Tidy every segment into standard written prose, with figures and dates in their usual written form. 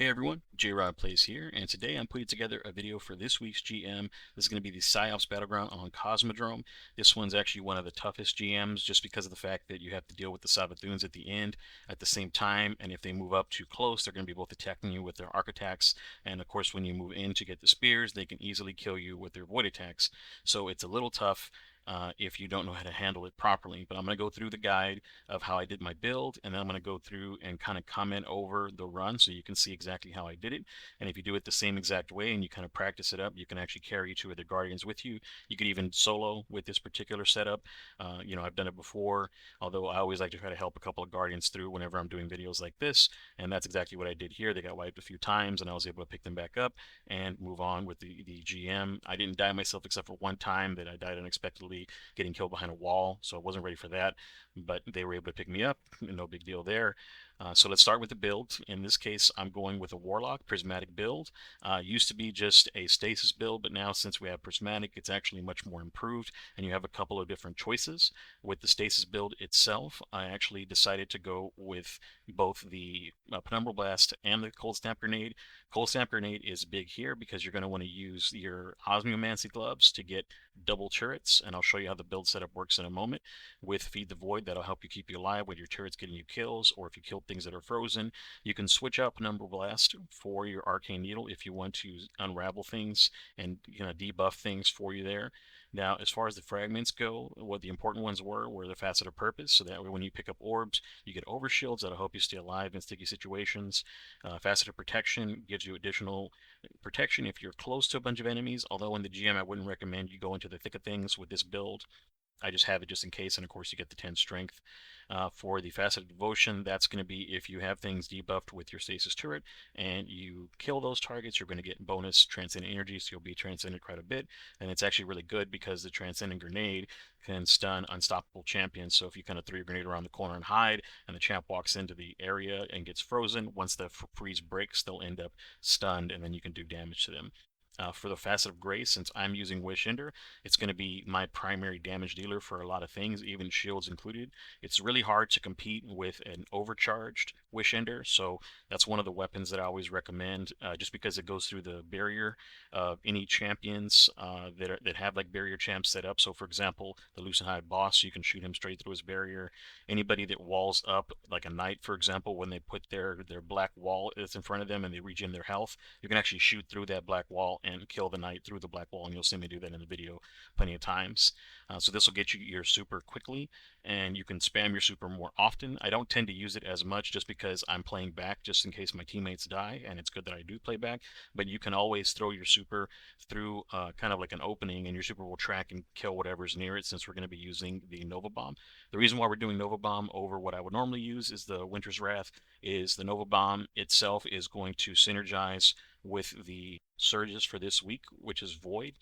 Hey everyone, J-Rod Plays here, and today I'm putting together a video for this week's GM. This is going to be the Psi Ops Battleground on Cosmodrome. This one's actually one of the toughest GMs just because of the fact that you have to deal with the Sabathoons at the end at the same time, and if they move up too close, they're going to be both attacking you with their arc attacks, and of course when you move in to get the spears, they can easily kill you with their void attacks. So it's a little tough if you don't know how to handle it properly. But I'm going to go through the guide of how I did my build, and then I'm going to go through and kind of comment over the run so you can see exactly how I did it. And if you do it the same exact way and you kind of practice it up, you can actually carry two of the Guardians with you. You could even solo with this particular setup. I've done it before, although I always like to try to help a couple of Guardians through whenever I'm doing videos like this, and that's exactly what I did here. They got wiped a few times, and I was able to pick them back up and move on with the GM. I didn't die myself except for one time that I died unexpectedly getting killed behind a wall, so I wasn't ready for that, but they were able to pick me up. No big deal there. So let's start with the build. In this case, I'm going with a Warlock Prismatic build. Used to be just a Stasis build, but now since we have Prismatic, it's actually much more improved, and you have a couple of different choices. With the Stasis build itself, I actually decided to go with both the Penumbral Blast and the Cold Snap Grenade. Cold Snap Grenade is big here because you're going to want to use your Osmiomancy gloves to get double turrets, and I'll show you how the build setup works in a moment. With Feed the Void, that'll help you keep you alive with your turrets getting you kills, or if you kill things that are frozen. You can switch out Penumbral Blast for your Arcane Needle if you want to unravel things and debuff things for you there. Now, as far as the fragments go, what the important ones were the Facet of Purpose, so that way when you pick up orbs, you get overshields that'll help you stay alive in sticky situations. Facet of Protection gives you additional protection if you're close to a bunch of enemies, although in the GM I wouldn't recommend you go into the thick of things with this build. I just have it just in case, and of course you get the 10 strength. For the Facet of Devotion, that's going to be if you have things debuffed with your Stasis turret and you kill those targets, you're going to get bonus Transcendent Energy, so you'll be transcended quite a bit. And it's actually really good because the Transcendent Grenade can stun unstoppable champions. So if you kind of throw your grenade around the corner and hide, and the champ walks into the area and gets frozen, once the freeze breaks, they'll end up stunned, and then you can do damage to them. For the Facet of Grace, since I'm using Wish Ender, it's going to be my primary damage dealer for a lot of things, even shields included. It's really hard to compete with an overcharged Wish Ender, so that's one of the weapons that I always recommend, just because it goes through the barrier of any champions that have like barrier champs set up. So for example, the Lucent Hive boss, you can shoot him straight through his barrier. Anybody that walls up, like a knight for example, when they put their black wall that's in front of them and they regen their health, you can actually shoot through that black wall and kill the knight through the black wall, and you'll see me do that in the video plenty of times. So this will get you your super quickly, and you can spam your super more often. I don't tend to use it as much just because I'm playing back just in case my teammates die, and it's good that I do play back, but you can always throw your super through kind of like an opening, and your super will track and kill whatever's near it, since we're going to be using the Nova Bomb. The reason why we're doing Nova Bomb over what I would normally use is the Winter's Wrath, is the Nova Bomb itself is going to synergize with the surges for this week, which is Void.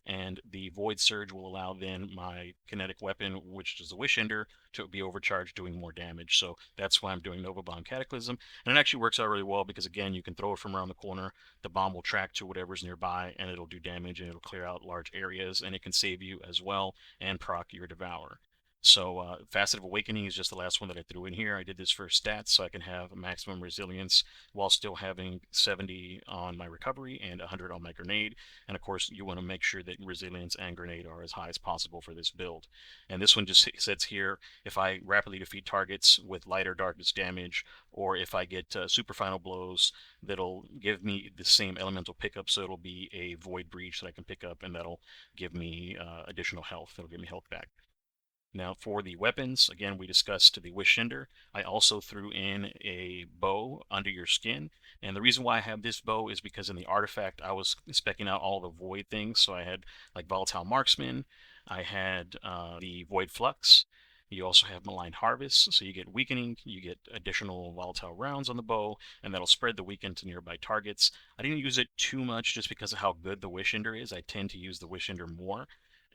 And the Void Surge will allow then my kinetic weapon, which is the Wish Ender, to be overcharged, doing more damage. So that's why I'm doing Nova Bomb Cataclysm. And it actually works out really well because, again, you can throw it from around the corner. The bomb will track to whatever's nearby, and it'll do damage, and it'll clear out large areas, and it can save you as well and proc your Devour. So Facet of Awakening is just the last one that I threw in here. I did this for stats so I can have maximum resilience while still having 70 on my recovery and 100 on my grenade. And of course, you want to make sure that resilience and grenade are as high as possible for this build. And this one just says here, if I rapidly defeat targets with lighter darkness damage, or if I get super final blows, that'll give me the same elemental pickup. So it'll be a Void Breach that I can pick up, and that'll give me additional health. It'll give me health back. Now for the weapons, again, we discussed the Wish Ender. I also threw in a bow under your skin. And the reason why I have this bow is because in the artifact, I was specking out all the Void things. So I had like Volatile Marksman. I had the Void Flux. You also have Malign Harvest, so you get weakening, you get additional volatile rounds on the bow, and that'll spread the weaken to nearby targets. I didn't use it too much just because of how good the Wish Ender is. I tend to use the Wish Ender more.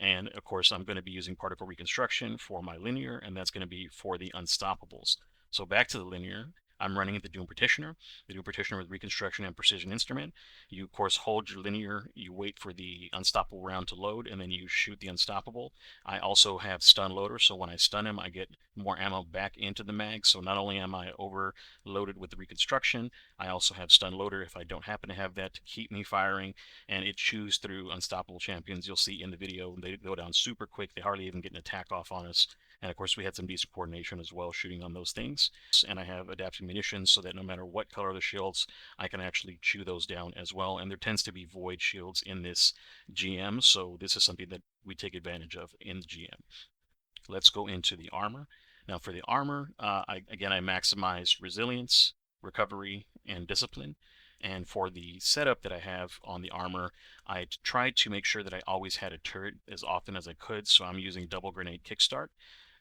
And of course, I'm going to be using Particle Reconstruction for my linear, and that's going to be for the Unstoppables. So back to the linear. I'm running the Doom Petitioner with Reconstruction and Precision Instrument. You, of course, hold your linear, you wait for the Unstoppable round to load, and then you shoot the Unstoppable. I also have Stun Loader, so when I stun him, I get more ammo back into the mag. So not only am I overloaded with the Reconstruction, I also have Stun Loader if I don't happen to have that to keep me firing, and it chews through unstoppable champions. You'll see in the video, they go down super quick. They hardly even get an attack off on us. And of course, we had some decent coordination as well, shooting on those things. And I have adaptive munitions so that no matter what color the shields, I can actually chew those down as well. And there tends to be void shields in this GM, so this is something that we take advantage of in the GM. Let's go into the armor. Now for the armor, I maximize resilience, recovery, and discipline. And for the setup that I have on the armor, I tried to make sure that I always had a turret as often as I could, so I'm using double grenade kickstart.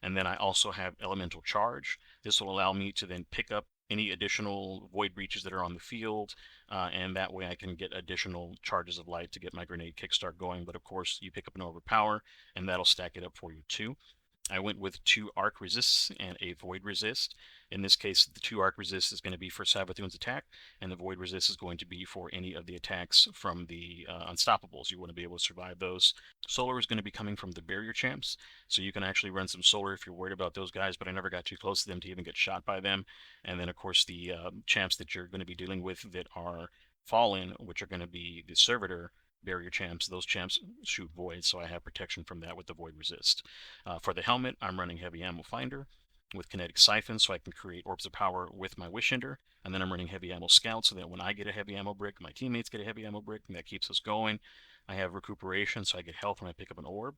And then I also have elemental charge. This will allow me to then pick up any additional void breaches that are on the field, and that way I can get additional charges of light to get my grenade kickstart going. But of course, you pick up an overpower, and that'll stack it up for you too. I went with 2 arc resists and a void resist. In this case, the 2 arc resist is going to be for Savathun's attack, and the void resist is going to be for any of the attacks from the unstoppables. You want to be able to survive those. Solar is going to be coming from the barrier champs, so you can actually run some solar if you're worried about those guys, but I never got too close to them to even get shot by them. And then of course the champs that you're going to be dealing with that are fallen, which are going to be the servitor barrier champs. Those champs shoot void, so I have protection from that with the void resist. For the helmet, I'm running heavy ammo finder with kinetic siphon, so I can create orbs of power with my wish ender. And then I'm running heavy ammo scout, so that when I get a heavy ammo brick, my teammates get a heavy ammo brick, and that keeps us going. I have recuperation, so I get health when I pick up an orb.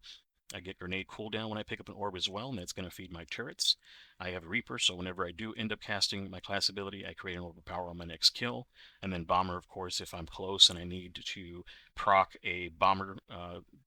I get grenade cooldown when I pick up an orb as well, and that's going to feed my turrets. I have Reaper, so whenever I do end up casting my class ability, I create an orb of power on my next kill. And then Bomber, of course, if I'm close and I need to proc a Bomber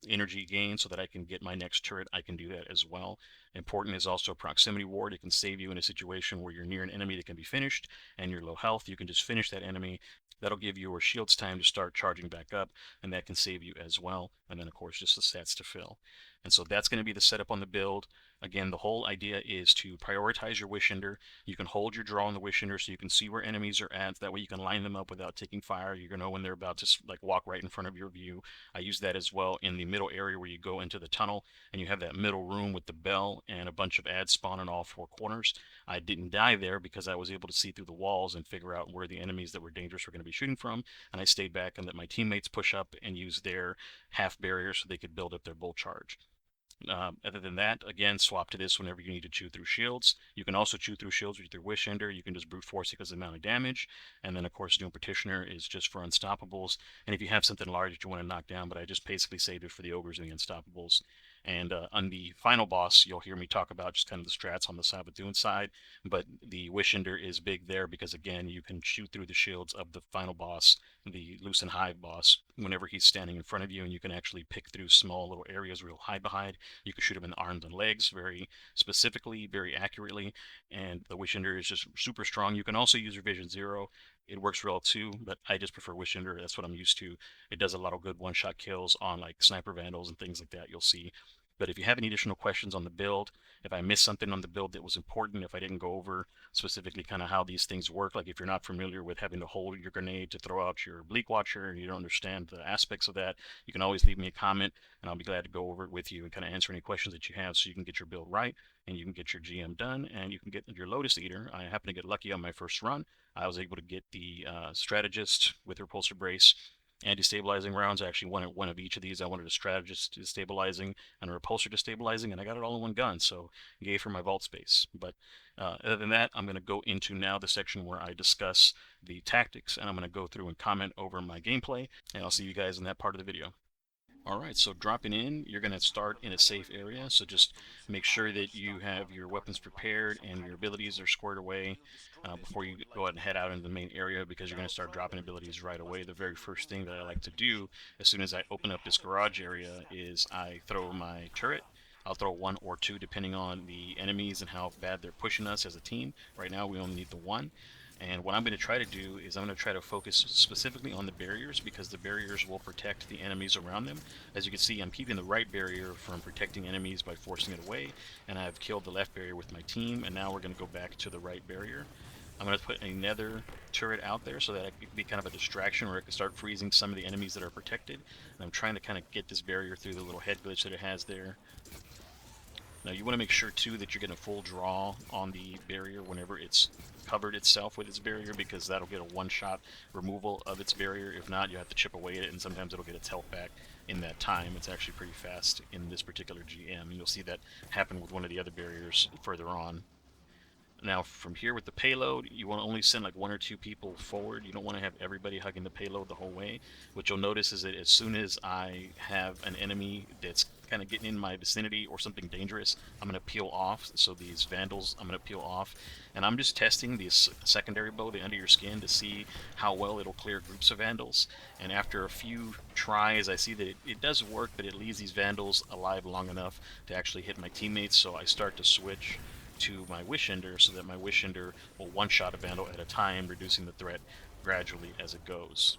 energy gain so that I can get my next turret, I can do that as well. Important is also Proximity Ward. It can save you in a situation where you're near an enemy that can be finished and you're low health. You can just finish that enemy. That'll give your shields time to start charging back up, and that can save you as well. And then, of course, just the stats to fill. And so that's going to be the setup on the build. Again, the whole idea is to prioritize your wish ender. You can hold your draw on the wish ender so you can see where enemies are at. That way you can line them up without taking fire. You're going to know when they're about to like walk right in front of your view. I use that as well in the middle area where you go into the tunnel and you have that middle room with the bell and a bunch of ads spawn in all 4 corners. I didn't die there because I was able to see through the walls and figure out where the enemies that were dangerous were going to be shooting from. And I stayed back and let my teammates push up and use their half barrier so they could build up their bolt charge. Other than that, again, swap to this whenever you need to chew through shields. You can also chew through shields with your Wish Ender. You can just brute force it because of the amount of damage. And then, of course, Doom Petitioner is just for Unstoppables. And if you have something large that you want to knock down, but I just basically saved it for the Ogres and the Unstoppables. And on the final boss, you'll hear me talk about just kind of the strats on the Savathun side. But the Wish Ender is big there because, again, you can shoot through the shields of the final boss, the Lucent Hive boss, whenever he's standing in front of you, and you can actually pick through small little areas where he'll hide behind. You can shoot him in the arms and legs very specifically, very accurately, and the Wish Ender is just super strong. You can also use Revision Zero. It works well too, but I just prefer Wish Ender. That's what I'm used to. It does a lot of good one-shot kills on like Sniper Vandals and things like that, you'll see. But if you have any additional questions on the build, if I missed something on the build that was important, if I didn't go over specifically kind of how these things work, like if you're not familiar with having to hold your grenade to throw out your Bleak Watcher and you don't understand the aspects of that, you can always leave me a comment and I'll be glad to go over it with you and kind of answer any questions that you have so you can get your build right and you can get your GM done and you can get your Lotus Eater. I happen to get lucky on my first run. I was able to get the Strategist with Repulsor Brace anti-stabilizing rounds. I actually wanted one of each of these. I wanted a Strategist destabilizing and a Repulsor destabilizing, and I got it all in one gun, so yay for my vault space. But other than that, I'm going to go into now the section where I discuss the tactics, and I'm going to go through and comment over my gameplay, and I'll see you guys in that part of the video. Alright, so dropping in, you're going to start in a safe area, so just make sure that you have your weapons prepared and your abilities are squared away before you go ahead and head out into the main area, because you're going to start dropping abilities right away. The very first thing that I like to do as soon as I open up this garage area is I throw my turret. I'll throw 1 or 2 depending on the enemies and how bad they're pushing us as a team. Right now we only need the 1. And what I'm going to try to do is I'm going to try to focus specifically on the barriers, because the barriers will protect the enemies around them. As you can see, I'm keeping the right barrier from protecting enemies by forcing it away, and I've killed the left barrier with my team, and now we're going to go back to the right barrier. I'm going to put another turret out there so that it can be kind of a distraction where it can start freezing some of the enemies that are protected. And I'm trying to kind of get this barrier through the little head glitch that it has there. Now you want to make sure too that you're getting a full draw on the barrier whenever it's covered itself with its barrier, because that'll get a one-shot removal of its barrier. If not, you have to chip away at it, and sometimes it'll get its health back in that time. It's actually pretty fast in this particular GM, and you'll see that happen with one of the other barriers further on. Now, from here with the payload, you want to only send like 1 or 2 people forward. You don't want to have everybody hugging the payload the whole way. What you'll notice is that as soon as I have an enemy that's kind of getting in my vicinity or something dangerous, I'm going to peel off. So these vandals, I'm going to peel off. And I'm just testing this secondary bow, the under your skin, to see how well it'll clear groups of vandals. And after a few tries, I see that it does work, but it leaves these vandals alive long enough to actually hit my teammates. So I start to switch to my Wish Ender so that my Wish Ender will one-shot a vandal at a time, reducing the threat gradually as it goes.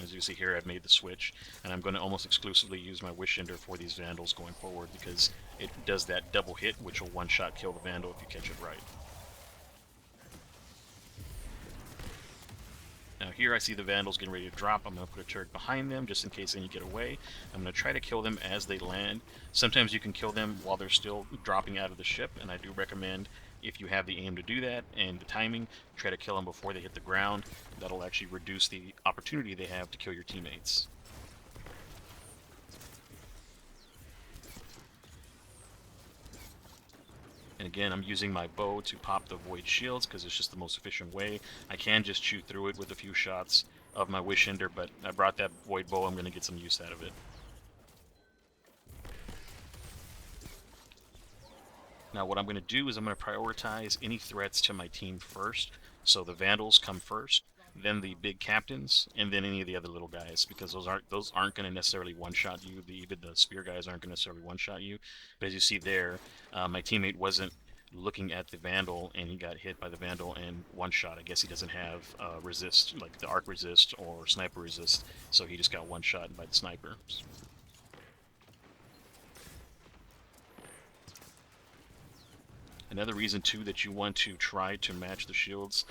As you see here, I've made the switch, and I'm going to almost exclusively use my Wish Ender for these vandals going forward because it does that double hit, which will one-shot kill the vandal if you catch it right. Now here I see the vandals getting ready to drop. I'm going to put a turret behind them just in case any get away. I'm going to try to kill them as they land. Sometimes you can kill them while they're still dropping out of the ship, and I do recommend, if you have the aim to do that and the timing, try to kill them before they hit the ground. That'll actually reduce the opportunity they have to kill your teammates. And again, I'm using my bow to pop the void shields because it's just the most efficient way. I can just shoot through it with a few shots of my Wish Ender, but I brought that void bow. I'm going to get some use out of it. Now what I'm going to do is I'm going to prioritize any threats to my team first. So the Vandals come first, then the big captains, and then any of the other little guys, because those aren't going to necessarily one-shot you. Even the spear guys aren't going to necessarily one-shot you. But as you see there, my teammate wasn't looking at the Vandal, and he got hit by the Vandal and one-shot. I guess he doesn't have resist, like the arc resist or sniper resist, so he just got one-shot by the sniper. Another reason too that you want to try to match the shields,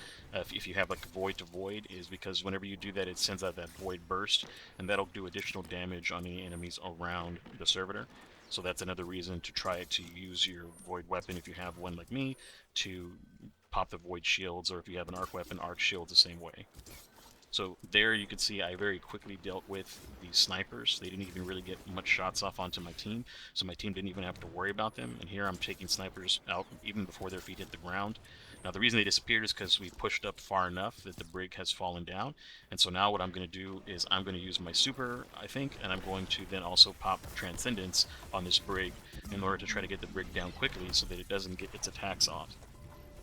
if you have like void to void, is because whenever you do that, it sends out that void burst, and that'll do additional damage on any enemies around the servitor. So that's another reason to try to use your void weapon if you have one like me, to pop the void shields, or if you have an arc weapon, arc shields the same way. So there you can see I very quickly dealt with the snipers. They didn't even really get much shots off onto my team, so my team didn't even have to worry about them. And here I'm taking snipers out even before their feet hit the ground. Now the reason they disappeared is because we pushed up far enough that the Brig has fallen down. And so now what I'm going to do is I'm going to use my super, I think, and I'm going to then also pop Transcendence on this Brig in order to try to get the Brig down quickly so that it doesn't get its attacks off.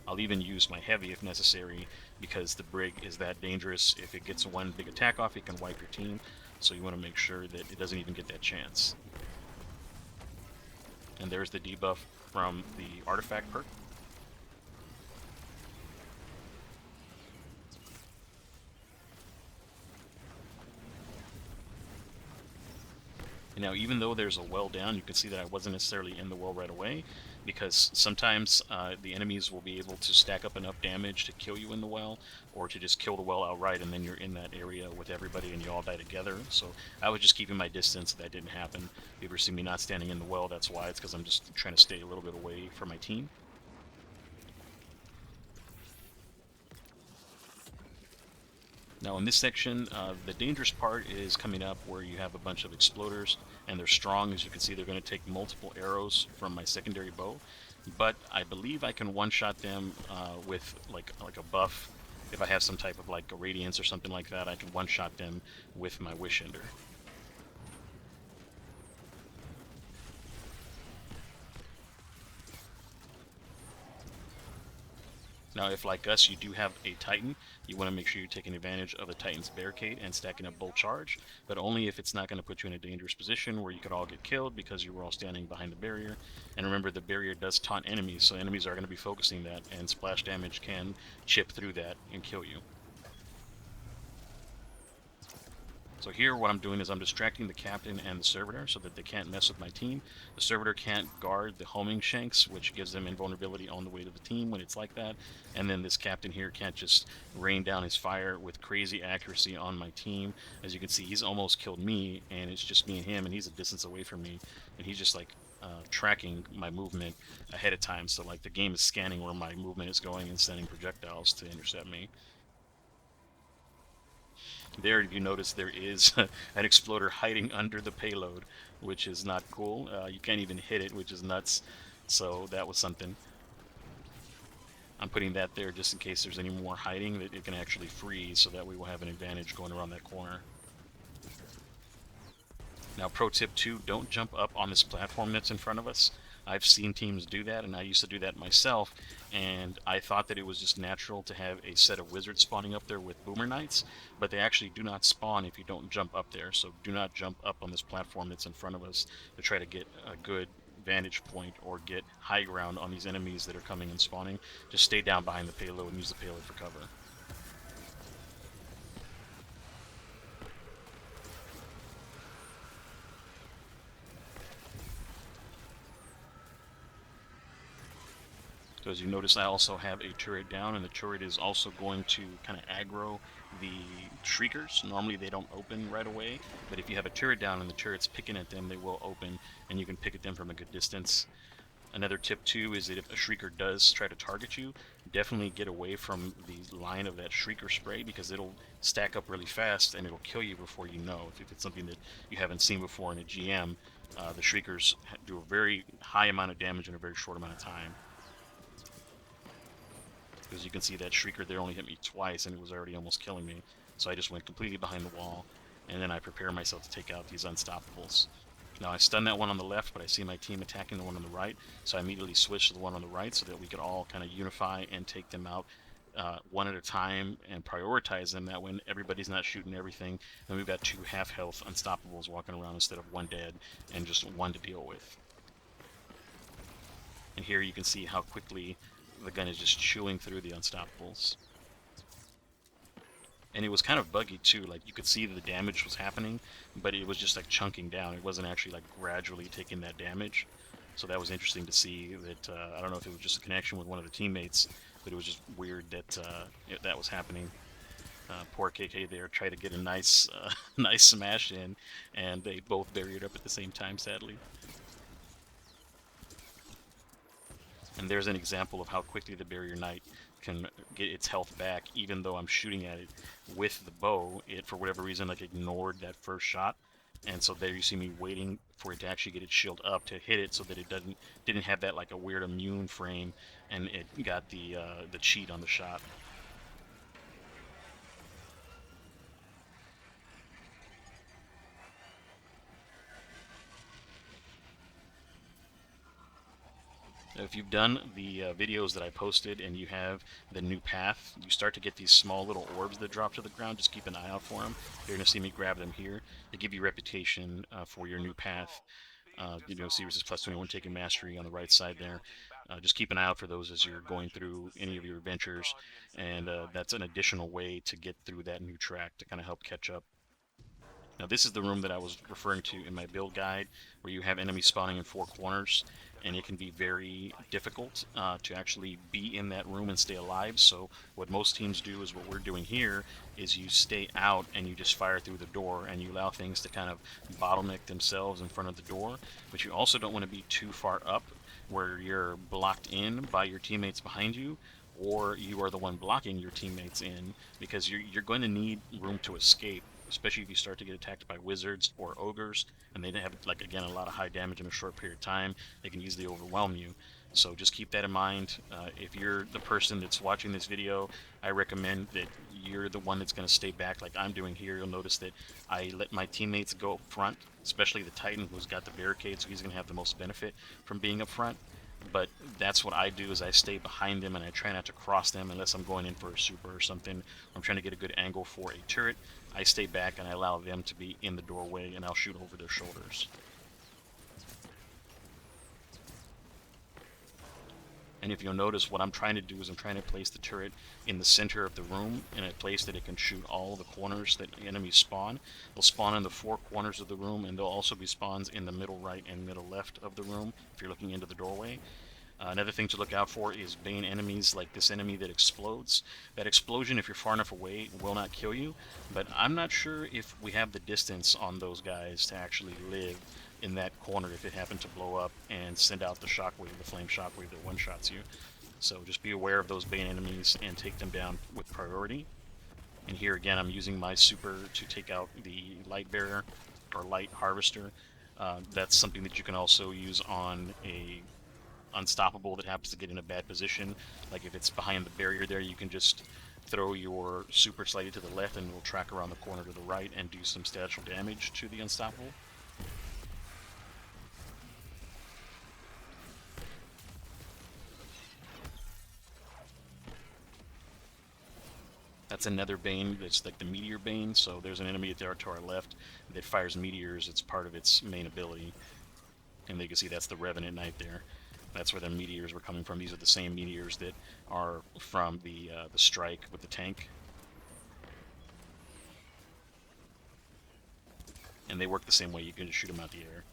I'll even use my heavy if necessary, because the Brig is that dangerous. If it gets one big attack off, it can wipe your team, so you want to make sure that it doesn't even get that chance. And there's the debuff from the artifact perk. Now, even though there's a well down, you can see that I wasn't necessarily in the well right away, because sometimes the enemies will be able to stack up enough damage to kill you in the well, or to just kill the well outright, and then you're in that area with everybody and you all die together. So I was just keeping my distance. That didn't happen. If you ever see me not standing in the well, that's why. It's because I'm just trying to stay a little bit away from my team. Now in this section, the dangerous part is coming up where you have a bunch of exploders, and they're strong. As you can see, they're going to take multiple arrows from my secondary bow, but I believe I can one-shot them with like a buff. If I have some type of like a radiance or something like that, I can one-shot them with my Wish Ender. Now, if like us, you do have a Titan, you want to make sure you're taking advantage of the Titan's barricade and stacking up bolt charge, but only if it's not going to put you in a dangerous position where you could all get killed because you were all standing behind the barrier. And remember, the barrier does taunt enemies, so enemies are going to be focusing that, and splash damage can chip through that and kill you. So here what I'm doing is I'm distracting the captain and the servitor so that they can't mess with my team. The servitor can't guard the homing shanks, which gives them invulnerability on the way to the team when it's like that. And then this captain here can't just rain down his fire with crazy accuracy on my team. As you can see, he's almost killed me, and it's just me and him, and he's a distance away from me. And he's just like tracking my movement ahead of time. So like the game is scanning where my movement is going and sending projectiles to intercept me. There, you notice there is an exploder hiding under the payload, which is not cool. You can't even hit it, which is nuts. So that was something. I'm putting that there just in case there's any more hiding that it can actually freeze, so that we will have an advantage going around that corner. Now, pro tip 2, don't jump up on this platform that's in front of us. I've seen teams do that, and I used to do that myself, and I thought that it was just natural to have a set of wizards spawning up there with boomer knights, but they actually do not spawn if you don't jump up there, so do not jump up on this platform that's in front of us to try to get a good vantage point or get high ground on these enemies that are coming and spawning. Just stay down behind the payload and use the payload for cover. So as you notice, I also have a turret down, and the turret is also going to kind of aggro the shriekers. Normally they don't open right away, but if you have a turret down and the turret's picking at them, they will open, and you can pick at them from a good distance. Another tip too is that if a shrieker does try to target you, definitely get away from the line of that shrieker spray, because it'll stack up really fast and it'll kill you before you know. If it's something that you haven't seen before in a GM, the shriekers do a very high amount of damage in a very short amount of time. Because you can see that shrieker there only hit me twice and it was already almost killing me. So I just went completely behind the wall, and then I prepare myself to take out these unstoppables. Now I stun that one on the left, but I see my team attacking the one on the right, so I immediately switch to the one on the right so that we could all kind of unify and take them out one at a time and prioritize them. That way everybody's not shooting everything, and we've got 2 half-health unstoppables walking around instead of 1 dead and just 1 to deal with. And here you can see how quickly the gun is just chewing through the unstoppables. And it was kind of buggy too, like you could see the damage was happening, but it was just like chunking down. It wasn't actually like gradually taking that damage. So that was interesting to see that, I don't know if it was just a connection with one of the teammates, but it was just weird that that was happening. Poor KK there tried to get a nice, nice smash in, and they both buried up at the same time, sadly. And there's an example of how quickly the Barrier Knight can get its health back, even though I'm shooting at it with the bow. It, for whatever reason, like ignored that first shot, and so there you see me waiting for it to actually get its shield up to hit it, so that it didn't have that like a weird immune frame, and it got the cheat on the shot. If you've done the videos that I posted and you have the new path, you start to get these small little orbs that drop to the ground. Just keep an eye out for them. You're going to see me grab them here. They give you reputation for your new path. You know, Series is plus 21 taking mastery on the right side there. Just keep an eye out for those as you're going through any of your adventures, and that's an additional way to get through that new track to kind of help catch up. Now this is the room that I was referring to in my build guide, where you have enemies spawning in 4 corners, and it can be very difficult to actually be in that room and stay alive. So what most teams do is what we're doing here, is you stay out and you just fire through the door, and you allow things to kind of bottleneck themselves in front of the door. But you also don't want to be too far up where you're blocked in by your teammates behind you, or you are the one blocking your teammates in, because you're going to need room to escape, especially if you start to get attacked by wizards or ogres, and they have, like, again, a lot of high damage in a short period of time. They can easily overwhelm you. So just keep that in mind. If you're the person that's watching this video, I recommend that you're the one that's going to stay back like I'm doing here. You'll notice that I let my teammates go up front, especially the Titan, who's got the barricade, so he's going to have the most benefit from being up front. But that's what I do, is I stay behind them and I try not to cross them unless I'm going in for a super or something, or I'm trying to get a good angle for a turret. I stay back and I allow them to be in the doorway, and I'll shoot over their shoulders. And if you'll notice, what I'm trying to do is I'm trying to place the turret in the center of the room in a place that it can shoot all the corners that enemies spawn. They'll spawn in the 4 corners of the room, and there'll also be spawns in the middle right and middle left of the room if you're looking into the doorway. Another thing to look out for is Bane enemies like this enemy that explodes. That explosion, if you're far enough away, will not kill you, but I'm not sure if we have the distance on those guys to actually live in that corner if it happened to blow up and send out the shockwave, the flame shockwave that one-shots you. So just be aware of those Bane enemies and take them down with priority. And here again, I'm using my super to take out the light barrier or light harvester. That's something that you can also use on a unstoppable that happens to get in a bad position. Like if it's behind the barrier there, you can just throw your super slightly to the left and it'll track around the corner to the right and do some statistical damage to the unstoppable. That's another Bane that's like the Meteor Bane, so there's an enemy there to our left that fires meteors. It's part of its main ability. And you can see that's the Revenant Knight there. That's where the meteors were coming from. These are the same meteors that are from the strike with the tank. And they work the same way. You can just shoot them out the air.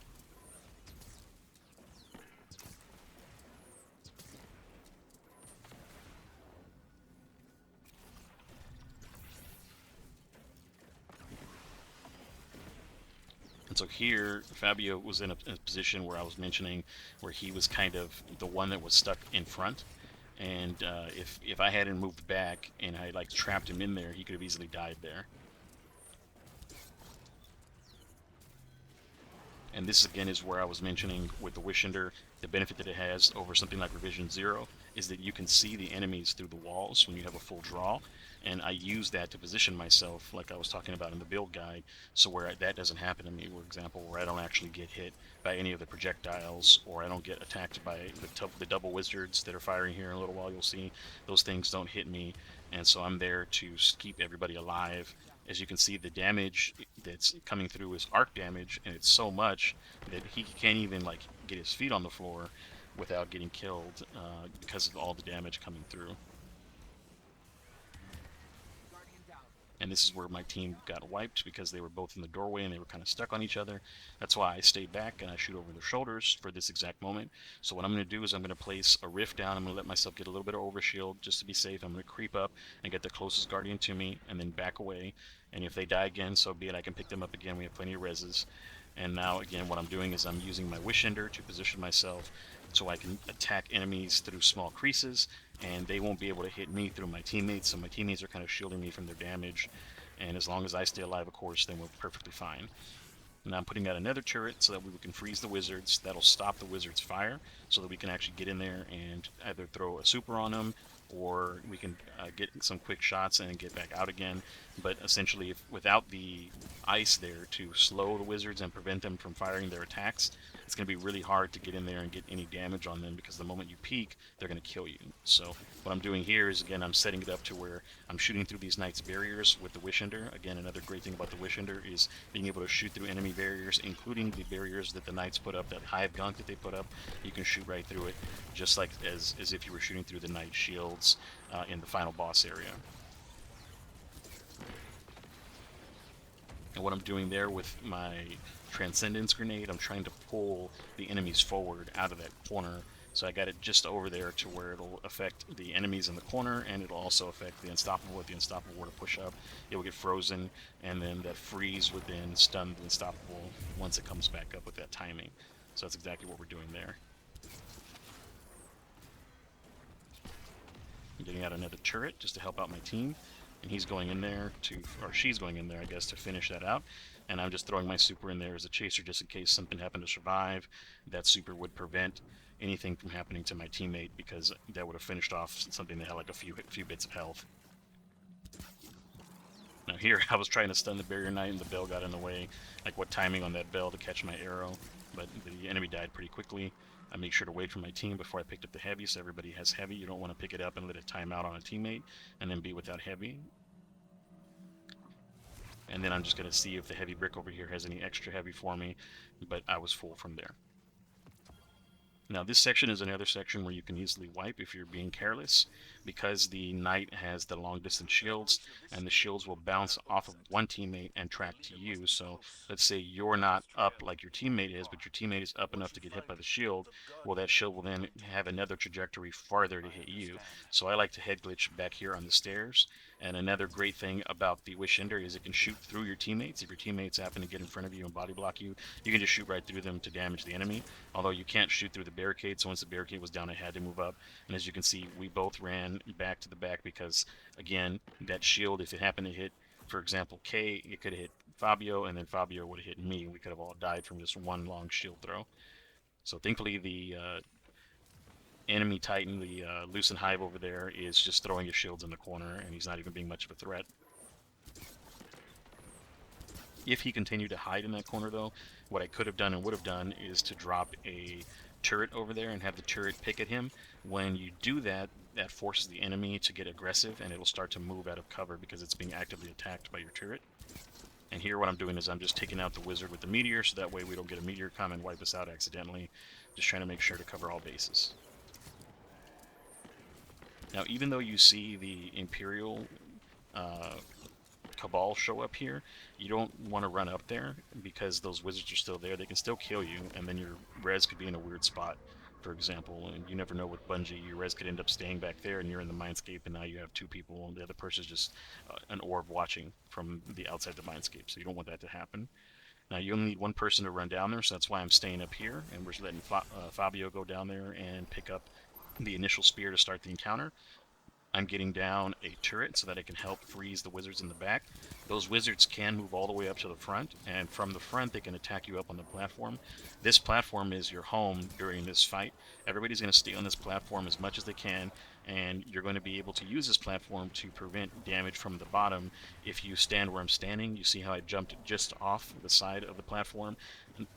And so here, Fabio was in a position where I was mentioning where he was kind of the one that was stuck in front. And if I hadn't moved back and I like trapped him in there, he could have easily died there. And this again is where I was mentioning with the Wishender, the benefit that it has over something like Revision 0 is that you can see the enemies through the walls when you have a full draw. And I use that to position myself, like I was talking about in the build guide, so where that doesn't happen to me, for example, where I don't actually get hit by any of the projectiles, or I don't get attacked by the double wizards that are firing here in a little while. You'll see those things don't hit me, and so I'm there to keep everybody alive. As you can see, the damage that's coming through is arc damage, and it's so much that he can't even like get his feet on the floor without getting killed because of all the damage coming through. And this is where my team got wiped because they were both in the doorway and they were kind of stuck on each other. That's why I stayed back and I shoot over their shoulders for this exact moment. So what I'm going to do is I'm going to place a rift down. I'm going to let myself get a little bit of overshield just to be safe. I'm going to creep up and get the closest guardian to me and then back away. And if they die again, so be it. I can pick them up again. We have plenty of reses. And now again, what I'm doing is I'm using my Wishender to position myself so I can attack enemies through small creases, and they won't be able to hit me through my teammates, so my teammates are kind of shielding me from their damage, and as long as I stay alive, of course, then we're perfectly fine. Now I'm putting out another turret so that we can freeze the wizards. That'll stop the wizards' fire so that we can actually get in there and either throw a super on them or we can get some quick shots and get back out again. But essentially, without the ice there to slow the wizards and prevent them from firing their attacks, it's going to be really hard to get in there and get any damage on them because the moment you peek, they're going to kill you. So what I'm doing here is, again, I'm setting it up to where I'm shooting through these knights' barriers with the Wishender. Again, another great thing about the Wishender is being able to shoot through enemy barriers, including the barriers that the knights put up, that hive gunk that they put up. You can shoot right through it, just like as if you were shooting through the knight shields in the final boss area. And what I'm doing there with my Transcendence Grenade, I'm trying to pull the enemies forward out of that corner. So I got it just over there to where it'll affect the enemies in the corner, and it'll also affect the Unstoppable. If the Unstoppable were to push up, it will get frozen, and then that freeze would then stun the Unstoppable once it comes back up with that timing. So that's exactly what we're doing there. I'm getting out another turret just to help out my team. And he's going in there to, or she's going in there, I guess, to finish that out. And I'm just throwing my super in there as a chaser just in case something happened to survive. That super would prevent anything from happening to my teammate because that would have finished off something that had like a few bits of health. Now here, I was trying to stun the barrier knight and the bell got in the way. Like what timing on that bell to catch my arrow. But the enemy died pretty quickly. I make sure to wait for my team before I picked up the heavy, so everybody has heavy. You don't want to pick it up and let it time out on a teammate and then be without heavy. And then I'm just going to see if the heavy brick over here has any extra heavy for me, but I was full from there. Now this section is another section where you can easily wipe if you're being careless, because the knight has the long distance shields, and the shields will bounce off of one teammate and track to you. So let's say you're not up like your teammate is, but your teammate is up enough to get hit by the shield. Well, that shield will then have another trajectory farther to hit you. So I like to head glitch back here on the stairs. And another great thing about the Wish Ender is it can shoot through your teammates. If your teammates happen to get in front of you and body block you, you can just shoot right through them to damage the enemy. Although you can't shoot through the barricade, so once the barricade was down, I had to move up. And as you can see, we both ran back to the back because, again, that shield, if it happened to hit, for example, K, it could have hit Fabio, and then Fabio would have hit me. We could have all died from just one long shield throw. So thankfully, the enemy Titan, the Lucent Hive over there, is just throwing his shields in the corner, and he's not even being much of a threat. If he continued to hide in that corner, though, what I could have done and would have done is to drop a turret over there and have the turret pick at him. When you do that, that forces the enemy to get aggressive, and it'll start to move out of cover because it's being actively attacked by your turret. And here what I'm doing is I'm just taking out the wizard with the meteor, so that way we don't get a meteor come and wipe us out accidentally. Just trying to make sure to cover all bases. Now, even though you see the Imperial Cabal show up here, you don't want to run up there because those wizards are still there. They can still kill you, and then your res could be in a weird spot, for example. And you never know with Bungie, your res could end up staying back there, and you're in the Mindscape, and now you have two people, and the other person's just an orb watching from the outside the Mindscape. So you don't want that to happen. Now you only need one person to run down there, so that's why I'm staying up here, and we're letting Fabio go down there and pick up the initial spear to start the encounter. I'm getting down a turret so that I can help freeze the wizards in the back. Those wizards can move all the way up to the front, and from the front they can attack you up on the platform. This platform is your home during this fight. Everybody's going to stay on this platform as much as they can, and you're going to be able to use this platform to prevent damage from the bottom. If you stand where I'm standing, you see how I jumped just off the side of the platform.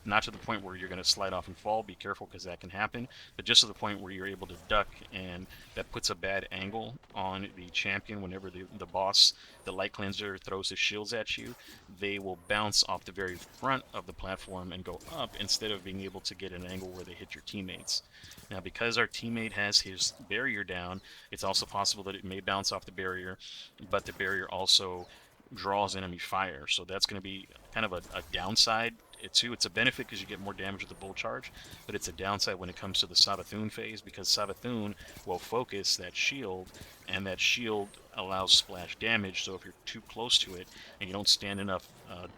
Not to the point where you're going to slide off and fall, be careful because that can happen, but just to the point where you're able to duck, and that puts a bad angle on the champion. Whenever the boss, the light cleanser, throws his shields at you, they will bounce off the very front of the platform and go up instead of being able to get an angle where they hit your teammates. Now, because our teammate has his barrier down, it's also possible that it may bounce off the barrier, but the barrier also draws enemy fire, so that's going to be kind of a downside. It's a benefit because you get more damage with the bull charge, but it's a downside when it comes to the Savathun phase, because Savathun will focus that shield, and that shield allows splash damage. So if you're too close to it and you don't stand enough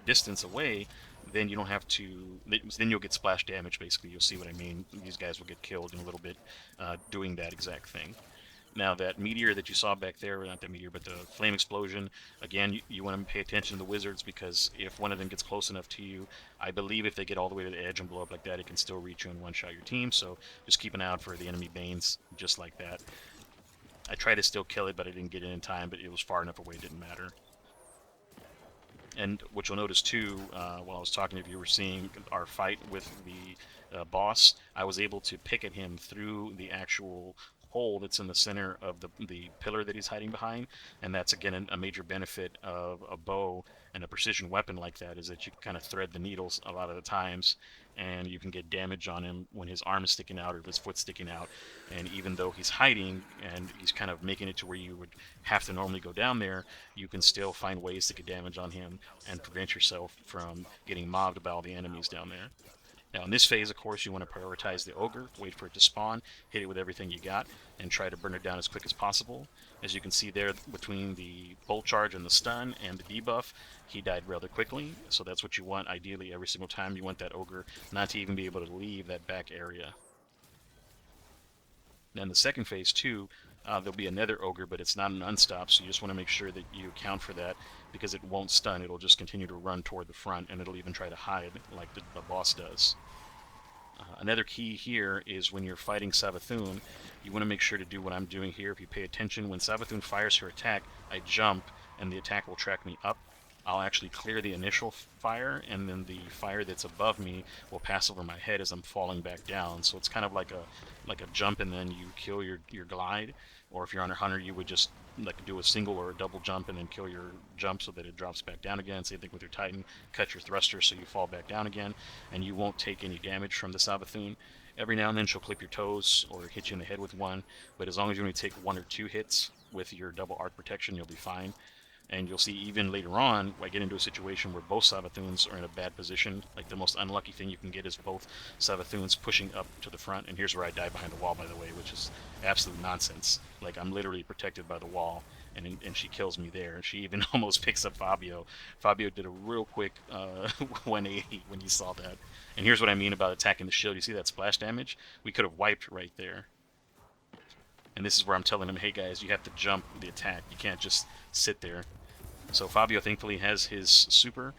distance away, then you don't have to. Then you'll get splash damage. Basically, you'll see what I mean. These guys will get killed in a little bit doing that exact thing. Now that meteor that you saw back there, not that meteor, but the flame explosion, again, you want to pay attention to the wizards, because if one of them gets close enough to you, I believe if they get all the way to the edge and blow up like that, it can still reach you and one-shot your team, so just keep an eye out for the enemy Banes, just like that. I tried to still kill it, but I didn't get it in time, but it was far enough away, it didn't matter. And what you'll notice too, while I was talking, if you were seeing our fight with the boss, I was able to pick at him through the actual hole that's in the center of the pillar that he's hiding behind, and that's again a major benefit of a bow and a precision weapon like that, is that you can kind of thread the needles a lot of the times, and you can get damage on him when his arm is sticking out or if his foot's sticking out. And even though he's hiding and he's kind of making it to where you would have to normally go down there, you can still find ways to get damage on him and prevent yourself from getting mobbed by all the enemies down there. Now in this phase, of course, you want to prioritize the ogre, wait for it to spawn, hit it with everything you got, and try to burn it down as quick as possible. As you can see there, between the bolt charge and the stun and the debuff, he died rather quickly, so that's what you want ideally every single time. You want that ogre not to even be able to leave that back area. Then the second phase too, there'll be another ogre, but it's not an unstop, so you just want to make sure that you account for that, because it won't stun. It'll just continue to run toward the front, and it'll even try to hide like the boss does. Another key here is when you're fighting Savathun, you want to make sure to do what I'm doing here. If you pay attention, when Savathun fires her attack, I jump, and the attack will track me up. I'll actually clear the initial fire, and then the fire that's above me will pass over my head as I'm falling back down. So it's kind of like a jump, and then you kill your glide. Or if you're on a hunter, you would just like do a single or a double jump and then kill your jump so that it drops back down again. Same thing with your Titan. Cut your thruster so you fall back down again, and you won't take any damage from the Savathun. Every now and then she'll clip your toes or hit you in the head with one, but as long as you only take 1 or 2 hits with your double arc protection, you'll be fine. And you'll see even later on, I get into a situation where both Savathuns are in a bad position. Like the most unlucky thing you can get is both Savathuns pushing up to the front. And here's where I die behind the wall, by the way, which is absolute nonsense. Like I'm literally protected by the wall, and she kills me there. She even almost picks up Fabio. Fabio did a real quick 180 when he saw that. And here's what I mean about attacking the shield. You see that splash damage? We could have wiped right there. And this is where I'm telling him, hey guys, you have to jump the attack. You can't just sit there. So Fabio thankfully has his super.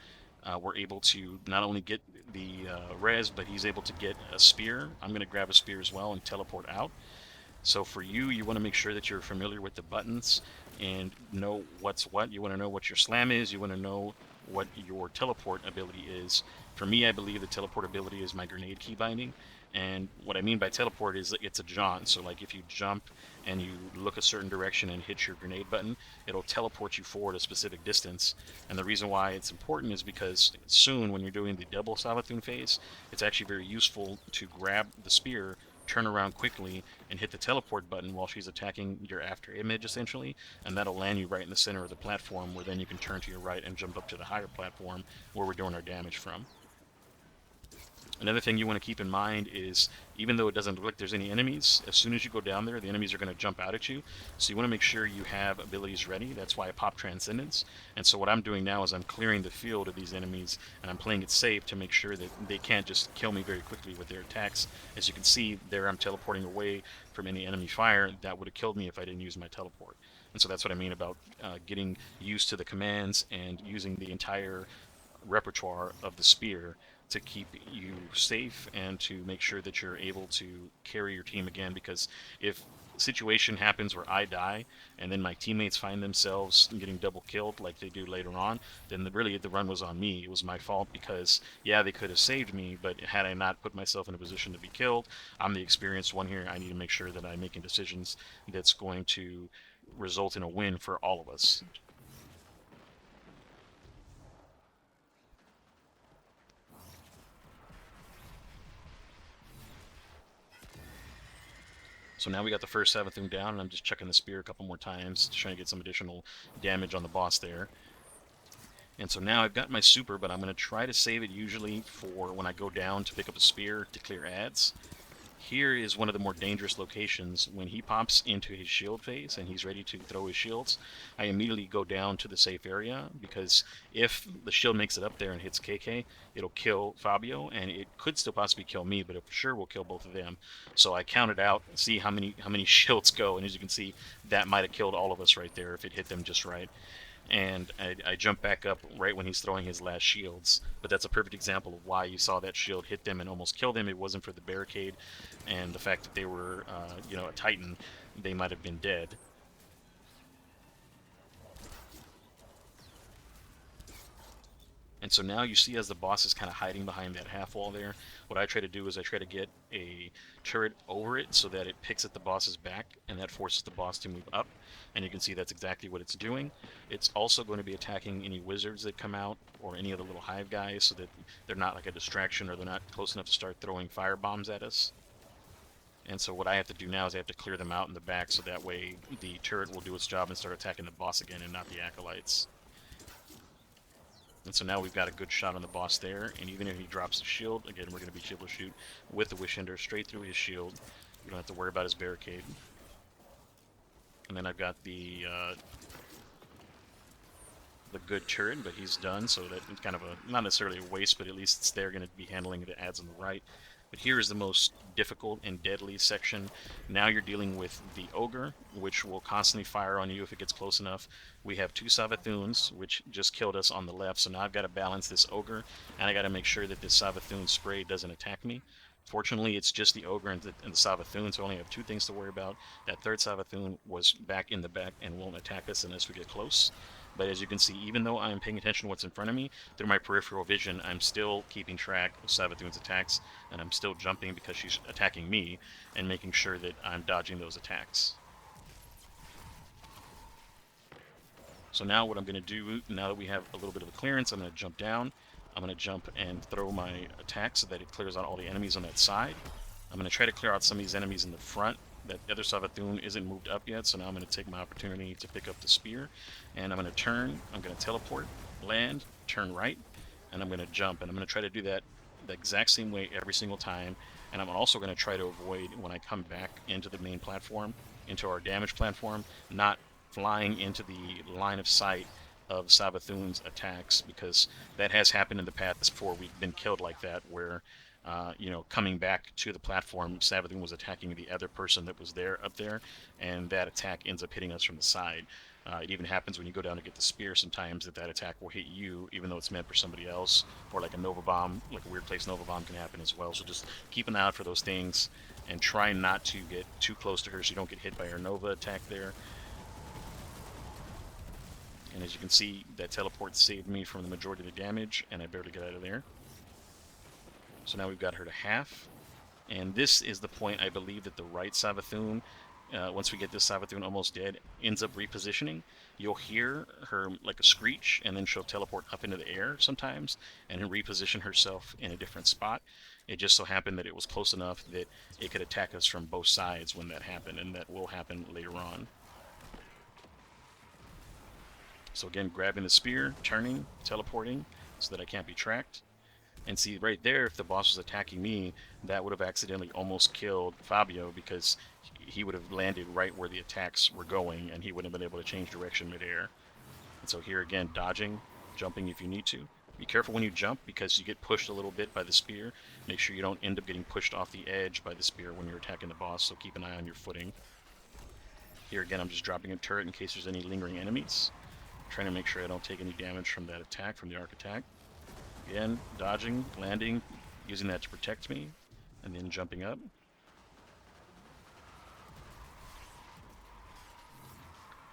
We're able to not only get the res, but he's able to get a spear. I'm going to grab a spear as well and teleport out. So for you, you want to make sure that you're familiar with the buttons and know what's what. You want to know what your slam is. You want to know what your teleport ability is. For me, I believe the teleport ability is my grenade key binding. And what I mean by teleport is it's a jaunt. So like if you jump and you look a certain direction and hit your grenade button, it'll teleport you forward a specific distance. And the reason why it's important is because soon when you're doing the double Savathun phase, it's actually very useful to grab the spear, turn around quickly, and hit the teleport button while she's attacking your after image essentially, and that'll land you right in the center of the platform where then you can turn to your right and jump up to the higher platform where we're doing our damage from. Another thing you want to keep in mind is, even though it doesn't look like there's any enemies, as soon as you go down there, the enemies are going to jump out at you. So you want to make sure you have abilities ready. That's why I pop Transcendence. And so what I'm doing now is I'm clearing the field of these enemies, and I'm playing it safe to make sure that they can't just kill me very quickly with their attacks. As you can see, there I'm teleporting away from any enemy fire that would have killed me if I didn't use my teleport. And so that's what I mean about getting used to the commands and using the entire repertoire of the spear to keep you safe and to make sure that you're able to carry your team again, because if a situation happens where I die and then my teammates find themselves getting double killed like they do later on, then really the run was on me. It was my fault because, yeah, they could have saved me, but had I not put myself in a position to be killed, I'm the experienced one here. I need to make sure that I'm making decisions that's going to result in a win for all of us. So now we got the first Savathun down, and I'm just chucking the spear a couple more times, trying to get some additional damage on the boss there. And so now I've got my super, but I'm going to try to save it usually for when I go down to pick up a spear to clear ads. Here is one of the more dangerous locations. When he pops into his shield phase and he's ready to throw his shields, I immediately go down to the safe area, because if the shield makes it up there and hits KK, it'll kill Fabio, and it could still possibly kill me, but it for sure will kill both of them. So I counted out, see how many shields go, and as you can see, that might have killed all of us right there if it hit them just right. And I jump back up right when he's throwing his last shields. But that's a perfect example of why you saw that shield hit them and almost kill them. It wasn't for the barricade and the fact that they were, a Titan, they might have been dead. And so now you see as the boss is kind of hiding behind that half wall there, what I try to do is I try to get a turret over it so that it picks at the boss's back, and that forces the boss to move up. And you can see that's exactly what it's doing. It's also going to be attacking any wizards that come out or any of the little hive guys so that they're not like a distraction or they're not close enough to start throwing fire bombs at us. And so what I have to do now is I have to clear them out in the back so that way the turret will do its job and start attacking the boss again and not the acolytes. And so now we've got a good shot on the boss there, and even if he drops the shield, again, we're going to be able to shoot with the Wish Ender straight through his shield. We don't have to worry about his barricade. And then I've got the good turret, but he's done, so that it's kind of a, not necessarily a waste, but at least it's there, going to be handling the ads on the right. But here is the most difficult and deadly section. Now you're dealing with the Ogre, which will constantly fire on you if it gets close enough. We have two Savathuns, which just killed us on the left, so now I've got to balance this Ogre, and I got to make sure that this Savathun spray doesn't attack me. Fortunately, it's just the Ogre and the Savathun, so I only have two things to worry about. That third Savathun was back in the back and won't attack us unless we get close. But as you can see, even though I'm paying attention to what's in front of me, through my peripheral vision, I'm still keeping track of Savathun's attacks, and I'm still jumping because she's attacking me, and making sure that I'm dodging those attacks. So now what I'm going to do, now that we have a little bit of a clearance, I'm going to jump down. I'm going to jump and throw my attack so that it clears out all the enemies on that side. I'm going to try to clear out some of these enemies in the front. That other Savathun isn't moved up yet, so now I'm going to take my opportunity to pick up the spear. And I'm going to turn, I'm going to teleport, land, turn right, and I'm going to jump. And I'm going to try to do that the exact same way every single time. And I'm also going to try to avoid, when I come back into the main platform, into our damage platform, not flying into the line of sight of Savathun's attacks, because that has happened in the past before. We've been killed like that, where you know, coming back to the platform, Savathun was attacking the other person that was there up there, and that attack ends up hitting us from the side. It even happens when you go down to get the spear sometimes that attack will hit you, even though it's meant for somebody else, or like a Nova Bomb, like a weird place Nova Bomb can happen as well. So just keep an eye out for those things, and try not to get too close to her so you don't get hit by her Nova attack there. And as you can see, that teleport saved me from the majority of the damage, and I barely get out of there. So now we've got her to half. And this is the point, I believe, that the right Savathun, once we get this Savathun almost dead, ends up repositioning. You'll hear her like a screech, and then she'll teleport up into the air sometimes, and then reposition herself in a different spot. It just so happened that it was close enough that it could attack us from both sides when that happened, and that will happen later on. So again, grabbing the spear, turning, teleporting, so that I can't be tracked. And see, right there, if the boss was attacking me, that would have accidentally almost killed Fabio, because he would have landed right where the attacks were going, and he wouldn't have been able to change direction midair. And so here again, dodging, jumping if you need to. Be careful when you jump, because you get pushed a little bit by the spear. Make sure you don't end up getting pushed off the edge by the spear when you're attacking the boss, so keep an eye on your footing. Here again, I'm just dropping a turret in case there's any lingering enemies. Trying to make sure I don't take any damage from that attack, from the arc attack. Again, dodging, landing, using that to protect me, and then jumping up.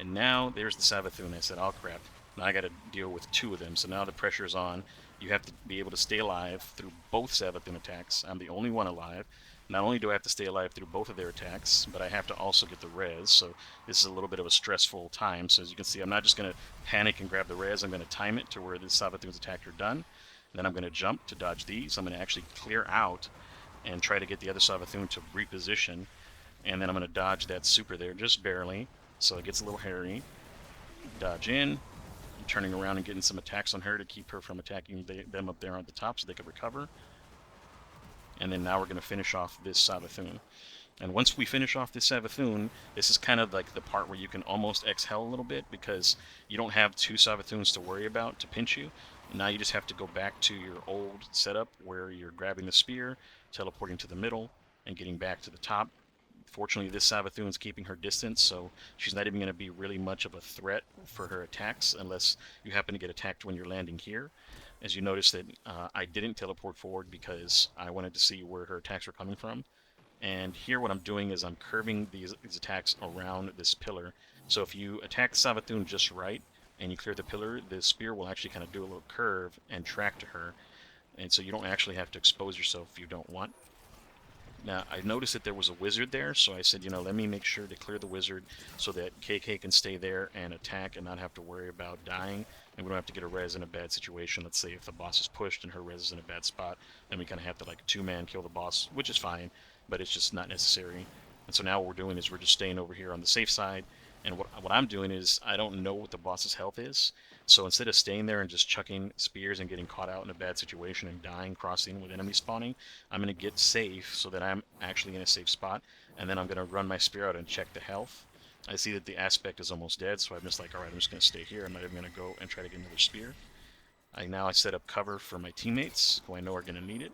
And now there's the Savathun. I said, oh crap, now I got to deal with two of them, so now the pressure is on. You have to be able to stay alive through both Savathun attacks. I'm the only one alive. Not only do I have to stay alive through both of their attacks, but I have to also get the res, so this is a little bit of a stressful time. So as you can see, I'm not just going to panic and grab the res, I'm going to time it to where the Savathun's attack are done. Then I'm going to jump to dodge these. I'm going to actually clear out and try to get the other Savathun to reposition. And then I'm going to dodge that super there just barely, so it gets a little hairy. Dodge in, turning around and getting some attacks on her to keep her from attacking them up there on the top so they can recover. And then now we're going to finish off this Savathun. And once we finish off this Savathun, this is kind of like the part where you can almost exhale a little bit, because you don't have two Savathuns to worry about to pinch you. Now you just have to go back to your old setup where you're grabbing the spear, teleporting to the middle, and getting back to the top. Fortunately, this Savathun's keeping her distance, so she's not even going to be really much of a threat for her attacks unless you happen to get attacked when you're landing here. As you notice that I didn't teleport forward because I wanted to see where her attacks were coming from. And here what I'm doing is I'm curving these attacks around this pillar. So if you attack Savathun just right, and you clear the pillar, the spear will actually kind of do a little curve and track to her. And so you don't actually have to expose yourself if you don't want. Now, I noticed that there was a wizard there, so I said, you know, let me make sure to clear the wizard so that KK can stay there and attack and not have to worry about dying. And we don't have to get a res in a bad situation. Let's say if the boss is pushed and her res is in a bad spot, then we kind of have to, like, two-man kill the boss, which is fine, but it's just not necessary. And so now what we're doing is we're just staying over here on the safe side. And what I'm doing is I don't know what the boss's health is. So instead of staying there and just chucking spears and getting caught out in a bad situation and dying crossing with enemy spawning, I'm going to get safe so that I'm actually in a safe spot. And then I'm going to run my spear out and check the health. I see that the aspect is almost dead, so I'm just like, alright, I'm just going to stay here. I'm not even going to go and try to get another spear. Now I set up cover for my teammates, who I know are going to need it.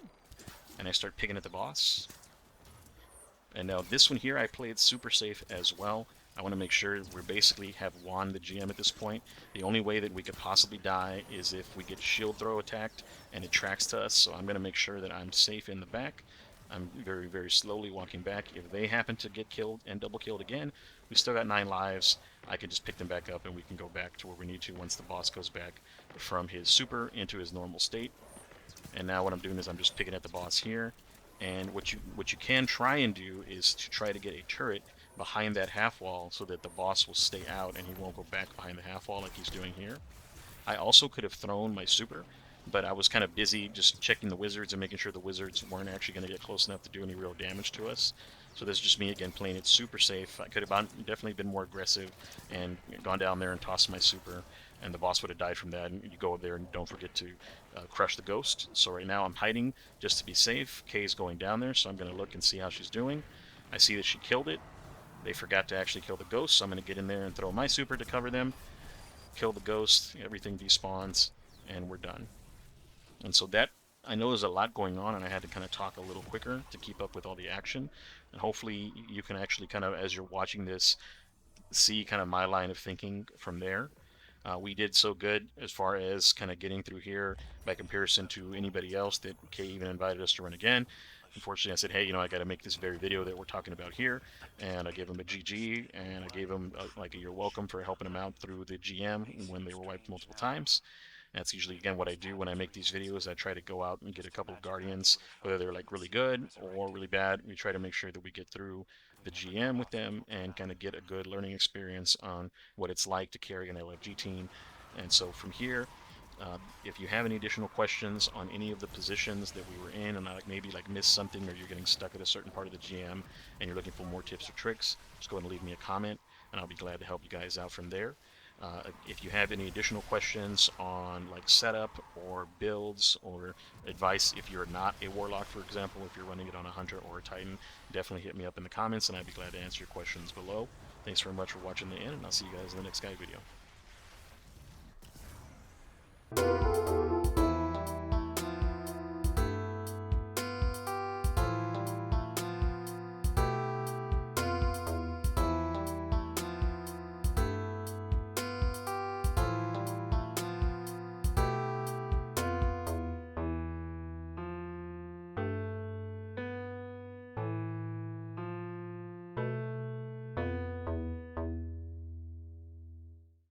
And I start picking at the boss. And now this one here, I played super safe as well. I want to make sure we basically have won the GM at this point. The only way that we could possibly die is if we get shield throw attacked and it tracks to us, so I'm going to make sure that I'm safe in the back. I'm very, very slowly walking back. If they happen to get killed and double killed again, we still got 9 lives. I can just pick them back up and we can go back to where we need to once the boss goes back from his super into his normal state. And now what I'm doing is I'm just picking at the boss here. And what you can try and do is to try to get a turret behind that half wall so that the boss will stay out and he won't go back behind the half wall like he's doing here. I also could have thrown my super but I was kind of busy just checking the wizards and making sure the wizards weren't actually going to get close enough to do any real damage to us. So this is just me again playing it super safe. I could have definitely been more aggressive and gone down there and tossed my super, and the boss would have died from that. And you go over there and don't forget to crush the ghost. So right now I'm hiding just to be safe. Kay's going down there, so I'm going to look and see how she's doing. I see that she killed it. They forgot to actually kill the ghost, so I'm going to get in there and throw my super to cover them. Kill the ghost, everything despawns, and we're done. And so that, I know there's a lot going on, and I had to kind of talk a little quicker to keep up with all the action. And hopefully you can actually kind of, as you're watching this, see kind of my line of thinking from there. We did so good as far as kind of getting through here by comparison to anybody else that Kay even invited us to run again. Unfortunately, I said, hey, I got to make this very video that we're talking about here. And I gave him a GG, and I gave him like a you're welcome for helping him out through the GM when they were wiped multiple times. That's usually, again, what I do when I make these videos. I try to go out and get a couple of Guardians, whether they're like really good or really bad. We try to make sure that we get through the GM with them and kind of get a good learning experience on what it's like to carry an LFG team. And so from here, if you have any additional questions on any of the positions that we were in, and I maybe missed something, or you're getting stuck at a certain part of the GM and you're looking for more tips or tricks, just go ahead and leave me a comment, and I'll be glad to help you guys out from there. If you have any additional questions on setup or builds or advice, if you're not a warlock, for example, if you're running it on a hunter or a titan, definitely hit me up in the comments, and I'd be glad to answer your questions below. Thanks very much for watching the end, and I'll see you guys in the next guide video.